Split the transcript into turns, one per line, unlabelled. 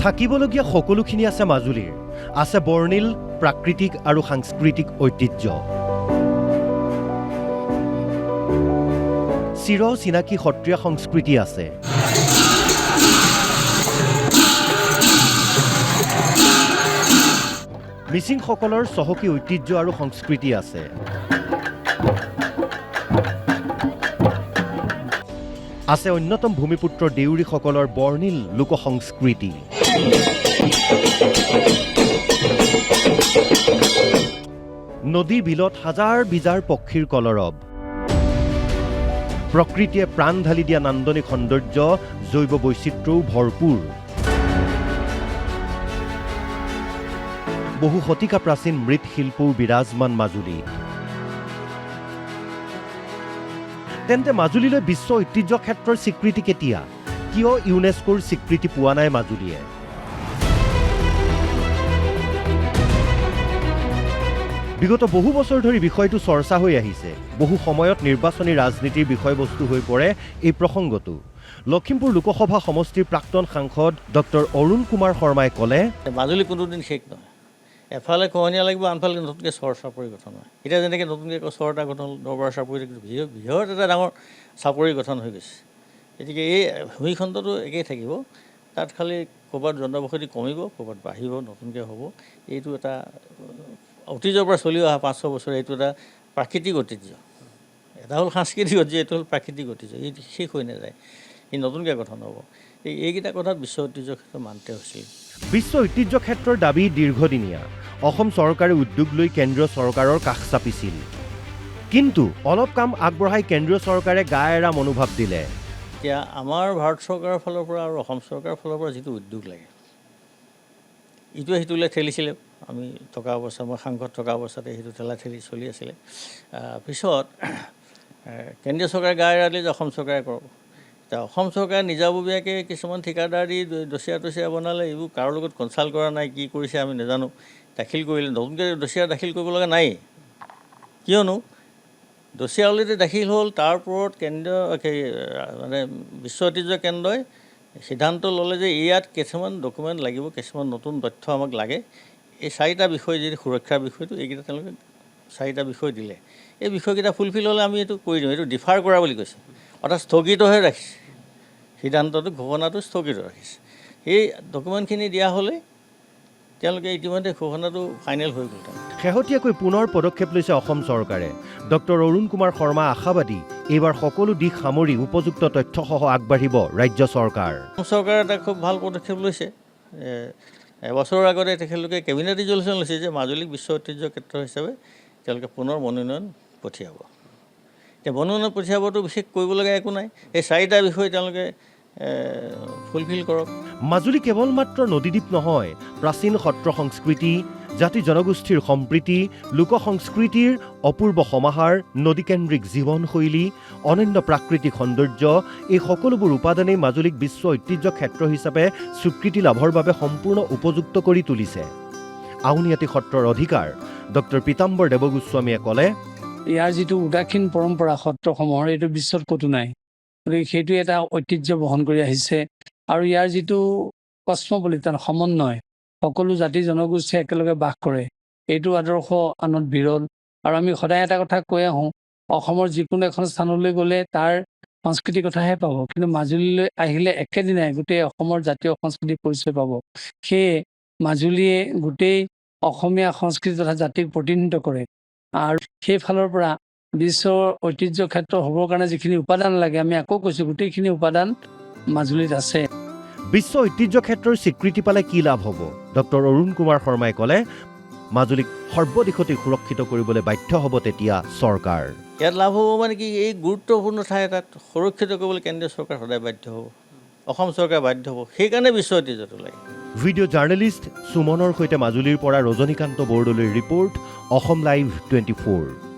থাকিবলগীয়া সকলোখিনি আছে মাজুলীৰ আছে বৰ্ণিল প্ৰাকৃতিক আৰু সাংস্কৃতিক ঐতিহ্য চিৰ চিনাকি সত্ৰীয়া সংস্কৃতি আছে মিচিংসকলৰ চহকী ঐতিহ্য আৰু সংস্কৃতি আছে আছে অন্যতম ভূমিপুত্ৰ দেউৰীসকলৰ বৰ্ণিল লোক সংস্কৃতি নদী বিলত হাজাৰ বিজাৰ পক্ষীৰ কলৰৱ প্ৰকৃতিয়ে প্ৰাণ ঢালি দিয়া নান্দনিক সৌন্দৰ্য জৈৱ বৈচিত্ৰ্যও ভৰপূৰ বহু শতিকা প্ৰাচীন মৃৎশিল্পও বিৰাজমান মাজুলীত তেন্তে মাজুলীলৈ বিশ্ব ঐতিহ্য ক্ষেত্ৰৰ স্বীকৃতি কেতিয়া কিয় ইউনেস্কোৰ স্বীকৃতি পোৱা নাই মাজুলীয়ে বিগত বহু বছৰ ধৰি বিষয়টো চৰ্চা হৈ আহিছে বহু সময়ত নিৰ্বাচনী ৰাজনীতিৰ বিষয়বস্তু হৈ পৰে এই প্ৰসংগটো লখিমপুৰ লোকসভা সমষ্টিৰ প্ৰাক্তন সাংসদ ডক্টৰ অৰুণ কুমাৰ শৰ্মাই ক'লে
মাজুলী কোনোদিন শেষ নহয় এফালে খহনীয়া লাগিব আনফালে নতুনকৈ চৰ চাপৰি গঠন হয় এতিয়া যেনেকৈ নতুনকৈ চৰ এটা গঠন দৰবাৰ চাপৰি বৃহৎ এটা ডাঙৰ চাপৰি গঠন হৈ গৈছে গতিকে এই ভূমিখণ্ডটো একেই থাকিব তাত খালি ক'ৰবাত জনবসতি কমিব ক'ৰবাত বাঢ়িব নতুনকৈ হ'ব এইটো এটা ঐতিহ্যৰ পৰা চলি অহা 500 বছৰ এইটো এটা প্ৰাকৃতিক ঐতিহ্য এটা হ'ল সাংস্কৃতিক ঐতিহ্য এইটো হ'ল প্ৰাকৃতিক ঐতিহ্য এই শেষ হৈ নাযায় ই নতুনকৈ গঠন হ'ব এইকেইটা কথাত বিশ্ব ঐতিহ্য ক্ষেত্ৰত মানতে হৈছিল
বিশ্ব ঐতিহ্য ক্ষেত্ৰৰ দাবী দীৰ্ঘদিনীয়া অসম চৰকাৰে উদ্যোগ লৈ কেন্দ্ৰীয় চৰকাৰৰ কাষ চাপিছিল কিন্তু অলপ কাম আগবঢ়াই কেন্দ্ৰীয় চৰকাৰে গা এৰা মনোভাৱ দিলে
এতিয়া আমাৰ ভাৰত চৰকাৰৰ ফালৰ পৰা আৰু অসম চৰকাৰৰ ফালৰ পৰা যিটো উদ্যোগ লাগে ইটোৱে সিটোলৈ ঠেলিছিলে আমি থকা অৱস্থা মই সাংসদ থকা অৱস্থাতে সেইটো ঠেলা ঠেলি চলি আছিলে পিছত কেন্দ্ৰীয় চৰকাৰে গা এৰা দিলে যে অসম চৰকাৰে কৰক এতিয়া অসম চৰকাৰে নিজাববীয়াকৈ কিছুমান ঠিকাদাৰ দি দছিয়া বনালে এইবোৰ কাৰো লগত কনচাল্ট কৰা নাই কি কৰিছে আমি নাজানো দাখিল কৰিলে নতুনকৈ দছিয়া দাখিল কৰিব লগা নাই কিয়নো দছিয়া অলৰেডি দাখিল হ'ল তাৰ ওপৰত কেন্দ্ৰীয় মানে বিশ্ব ঐতিহ্য কেন্দ্ৰই সিদ্ধান্ত ল'লে যে ইয়াত কিছুমান ডকুমেণ্ট লাগিব কিছুমান নতুন তথ্য আমাক লাগে এই 4টা বিষয় যদি সুৰক্ষাৰ বিষয়টো এইকেইটা তেওঁলোকে 4টা বিষয় দিলে এই বিষয়কেইটা ফুলফিল হ'লে আমি এইটো কৰি দিওঁ এইটো ডিফাৰ কৰা বুলি কৈছে অৰ্থাৎ স্থগিতহে ৰাখিছে সিদ্ধান্তটো ঘোষণাটো স্থগিত ৰাখিছে এই ডকুমেণ্টখিনি দিয়া হ'লে তেওঁলোকে ইতিমধ্যে ঘোষণাটো ফাইনেল হৈ গ'ল
শেহতীয়াকৈ পুনৰ পদক্ষেপ লৈছে অসম চৰকাৰে ডক্টৰ অৰুণ কুমাৰ শৰ্মা আশাবাদী এইবাৰ সকলো দিশ সামৰি উপযুক্ত তথ্যসহ আগবাঢ়িব ৰাজ্য চৰকাৰ
অসম চৰকাৰে এটা খুব ভাল পদক্ষেপ লৈছে এবছৰৰ আগতে তেখেতলোকে কেবিনেট ৰিজলিউশ্যন লৈছে যে মাজুলীক বিশ্ব ঐতিহ্য ক্ষেত্ৰ হিচাপে তেওঁলোকে পুনৰ মনোনয়ন পঠিয়াব এতিয়া মনোনয়ন পঠিয়াবতো বিশেষ কৰিবলগীয়া একো নাই এই 4টা বিষয় তেওঁলোকে ফুলফিল কৰক
মাজুলী কেৱল মাত্ৰ নদীদ্বীপ নহয় প্ৰাচীন সত্ৰ সংস্কৃতি জাতি জনগোষ্ঠীৰ সম্প্ৰীতি লোক সংস্কৃতিৰ অপূৰ্ব সমাহাৰ নদীকেন্দ্ৰিক জীৱনশৈলী অনন্য প্ৰাকৃতিক সৌন্দৰ্য এই সকলোবোৰ উপাদানেই মাজুলীক বিশ্ব ঐতিহ্য ক্ষেত্ৰ হিচাপে স্বীকৃতি লাভৰ বাবে সম্পূৰ্ণ উপযুক্ত কৰি তুলিছে আউনীআটী সত্ৰৰ অধিকাৰ ডক্টৰ পীতাম্বৰ দেৱগোস্বামীয়ে ক'লে
ইয়াৰ যিটো উদাসীন পৰম্পৰা সত্ৰসমূহৰ এইটো বিশ্বত ক'তো নাই গতিকে সেইটো এটা ঐতিহ্য বহন কৰি আহিছে আৰু ইয়াৰ যিটো কস্মপলিটান সমন্বয় সকলো জাতি জনগোষ্ঠী একেলগে বাস কৰে এইটো আদৰ্শ আনত বিৰল আৰু আমি সদায় এটা কথা কৈ আহোঁ অসমৰ যিকোনো এখন স্থানলৈ গ'লে তাৰ সংস্কৃতিৰ কথাহে পাব কিন্তু মাজুলীলৈ আহিলে একেদিনাই গোটেই অসমৰ জাতীয় সংস্কৃতিৰ পৰিচয় পাব সেয়ে মাজুলীয়ে গোটেই অসমীয়া সংস্কৃতি তথা জাতিক প্ৰতিনিধিত্ব কৰে আৰু সেইফালৰ পৰা বিশ্বৰ ঐতিহ্য ক্ষেত্ৰ হ'বৰ কাৰণে যিখিনি উপাদান লাগে আমি আকৌ কৈছোঁ গোটেইখিনি উপাদান মাজুলীত আছে
বিশ্ব ঐতিহ্য ক্ষেত্ৰৰ স্বীকৃতি পালে কি লাভ হ'ব ডক্টৰ অৰুণ কুমাৰ শৰ্মাই ক'লে মাজুলীক সৰ্বদিশতে সুৰক্ষিত কৰিবলৈ বাধ্য হ'ব তেতিয়া চৰকাৰ
ইয়াত লাভ হ'ব মানে কি এই গুৰুত্বপূৰ্ণ ঠাই এটাত সুৰক্ষিত কৰিবলৈ কেন্দ্ৰীয় চৰকাৰ সদায় বাধ্য হ'ব অসম চৰকাৰ বাধ্য হ'ব সেইকাৰণে বিশ্ব ঐতিহ্যটো লাগে
ভিডিঅ' জাৰ্নেলিষ্ট সুমনৰ সৈতে মাজুলীৰ পৰা ৰজনীকান্ত বৰদলৈৰ ৰিপৰ্ট অসম লাইভ 24